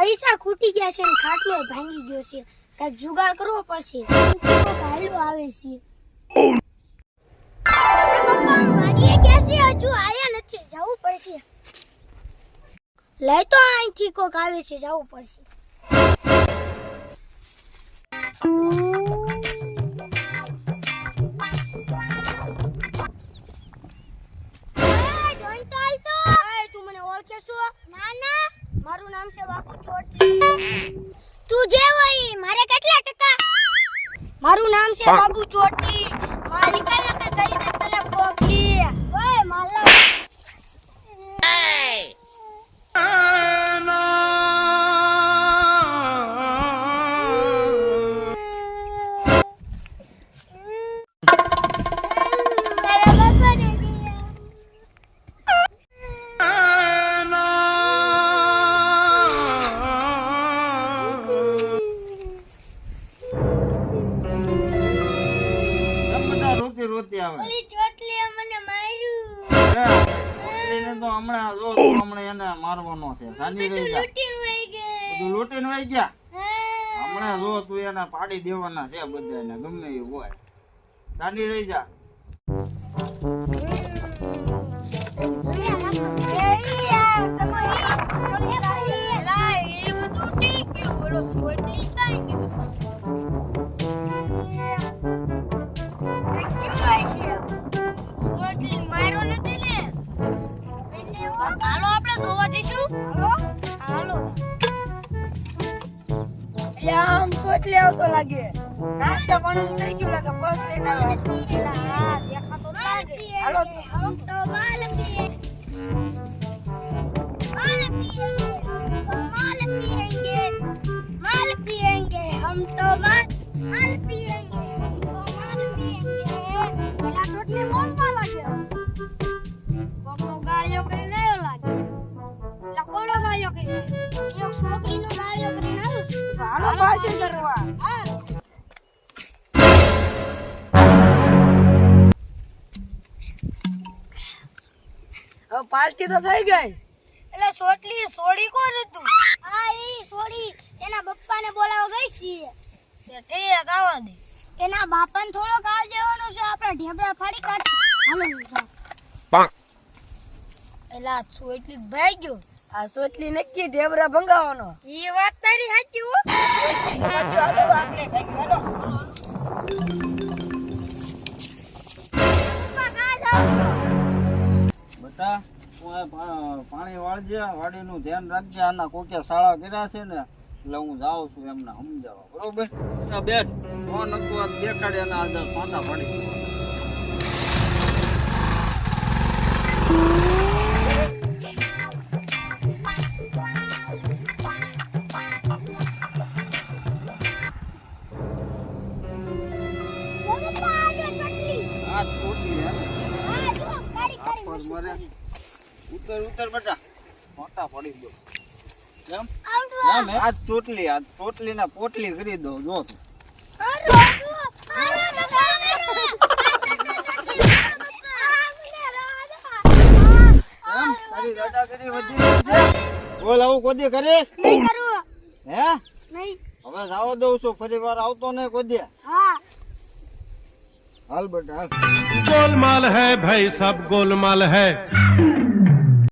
પૈસા ખૂટી ગયા છે ને ખાટલો ભાંગી ગયો છે, કઈક જુગાડ કરવો પડશે. હાલો આવે છે. પપ્પા વાડીએ ગયા છે, હજુ આયા નથી, જવું પડશે. લઈ તો અહીંથી કોક આવે છે, જવું પડશે. તું મને ઓળખે છો? ના ના, મારું નામ છે બાપુ ચોટલી. તું જે હોય મારે કેટલા ટકા? મારું નામ છે બાબુ ચોટલી. મારી કઈ નકર કરી દે તને ખોખી. ઓય માલા રોતી આવે. ઓલી ચોટલીએ મને માર્યું. ચોટલીને તો હમણાં જો હમણાં એને મારવાનો છે. સાંજી રહી જા. બધું લૂટીને વઈ ગયા. હમણાં જો તું એને પાડી દેવાના છે બધાને, ગમે એ હોય. સાંજી રહી જા. હાલો આપણે જોવા જઈશું. હાલો આમ સોટલી આવતો લાગે. નાસ્તા પાણી થઈ ગયું લાગે. બસ લઈને આવ્યા. દેખાતો લાગે. હાલો हम तो माल पिएंगे, माल पिएंगे, हम तो माल पिएंगे, हम तो माल पिएंगे. પેલા ચોટલી બોલવા લાગ્યો. કોકનો ગાળ્યો કરીને આવ્યો લાગે. લા કોનો ગાળ્યો કરીને? એક છોકરીનો ગાળ્યો કરીને આવ્યો. હાલો પાર્ટી કરવા. હા. હવે પાર્ટી તો થઈ ગઈ. એટલે સોટલી સોડી કોણ હતું? હા ઈ સોડી એના બપ્પાને બોલાવવા ગઈ છીએ. તે ઠીક આવા દે. એના બાપાને થોડો કાલ દેવાનો છે, આપણે ઢેબરા ફાડી કાઢશે. હાલો જાઓ. એલા સોટલી ભાઈ ગયો. આ સોટલી નક્કી ઢેબરા ભંગાવાનો. ઈ વાત તારી સાચી હો. હાલો આપણે ભેગી હાલો. પપ્પા કાં જાવ છો? બેટા તું આ પાણી વાળજે, વાડીનું ધ્યાન રાખજે. આના કોકે શાળા કર્યા છે ને એટલે હું જાઉં છું એમને સમજાવવા, બરોબર? બેન ફોન હતું આ દેખાડે એના આદર પાછા પડી ગયો. પપ્પા આજે ચોટલી. આ છોટી હે હા જો કાળી પર કાળી મરે. ઉતર ઉતર બેટા, મોટા પડી ગયો. એમ આવડવા. એમ આ ચોટલી ને પોટલી કરી દો. જો તું અરે જો અરે પપ્પા એમ તારી દાદાગીરી વધી ગઈ છે. બોલ આવું કોદી કરીશ? નહીં કરું. હે નહીં. હવે જાવ દઉં છું, ફરી વાર આવતો નહીં કોદી. હા. હાલ બેટા હાલ. गोलमाल है भाई, सब गोलमाल है।